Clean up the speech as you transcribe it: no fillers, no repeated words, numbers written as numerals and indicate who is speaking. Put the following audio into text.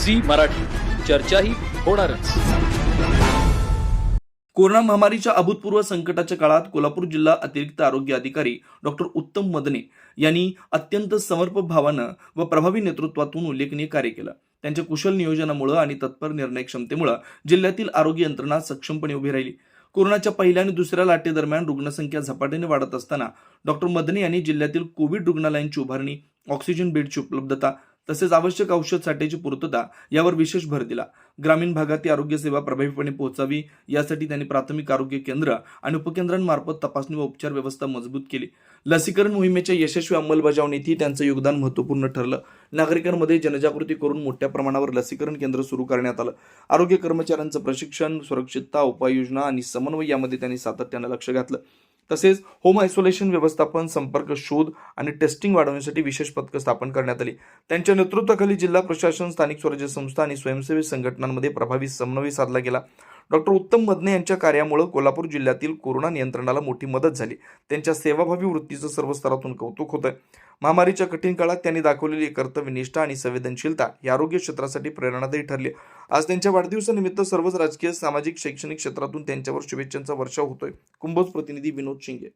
Speaker 1: Zee Marathi, चर्चाही होणारच।
Speaker 2: Corona महामारीच्या अभूतपूर्व संकटाच्या काळात कोल्हापूर जिल्हा अतिरिक्त आरोग्य अधिकारी डॉक्टर उत्तम मदने यांनी अत्यंत समर्पक भावानं व प्रभावी नेतृत्वातून उल्लेखनीय कार्य केलं। त्यांच्या कुशल नियोजनामुळे आणि तत्पर निर्णय क्षमतेमुळे जिल्ह्यातील आरोग्य यंत्रणा सक्षमपणे उभी राहिली। कोरोनाच्या पहिल्या आणि दुसऱ्या लाटेदरम्यान रुग्णसंख्या झपाट्याने वाढत असताना डॉक्टर मदने यांनी जिल्ह्यातील कोविड रुग्णालयांची उभारणी, ऑक्सिजन बेडची उपलब्धता तसेच आवश्यक औषध साठ्याची पूर्तता यावर विशेष भर दिला। ग्रामीण भागात आरोग्य सेवा प्रभावीपणे पोहोचावी यासाठी त्यांनी प्राथमिक आरोग्य केंद्र आणि उपकेंद्रांमार्फत तपासणी व उपचार व्यवस्था मजबूत केली। लसीकरण मोहिमेच्या यशस्वी अंमलबजावणीतही त्यांचं योगदान महत्त्वपूर्ण ठरलं। नागरिकांमध्ये जनजागृती करून मोठ्या प्रमाणावर लसीकरण केंद्र सुरू करण्यात आलं। आरोग्य कर्मचाऱ्यांचं प्रशिक्षण, सुरक्षितता उपाययोजना आणि समन्वय यामध्ये त्यांनी सातत्यानं लक्ष घातलं। तसेच होम आयसोलेशन व्यवस्थापन, संपर्क शोध आणि टेस्टिंग वाढवण्यासाठी विशेष पथकं स्थापन करण्यात आली। त्यांच्या नेतृत्वाखाली जिल्हा प्रशासन, स्थानिक स्वराज्य संस्था आणि स्वयंसेवी संघटनांमध्ये प्रभावी समन्वय साधला गेला। डॉक्टर उत्तम मदने यांच्या कार्यामुळे कोल्हापूर जिल्ह्यातील कोरोना नियंत्रणाला मोठी मदत झाली। त्यांच्या सेवाभावी वृत्तीचं सर्व स्तरातून कौतुक होतंय। महामारीच्या कठीण काळात त्यांनी दाखवलेली कर्तव्यनिष्ठा आणि संवेदनशीलता ही आरोग्य क्षेत्रासाठी प्रेरणादायी ठरली। आज त्यांच्या वाढदिवसानिमित्त सर्वच राजकीय, सामाजिक, शैक्षणिक क्षेत्रातून त्यांच्यावर शुभेच्छांचा वर्षाव होतोय। कुंभोज प्रतिनिधी विनोद शिंगे।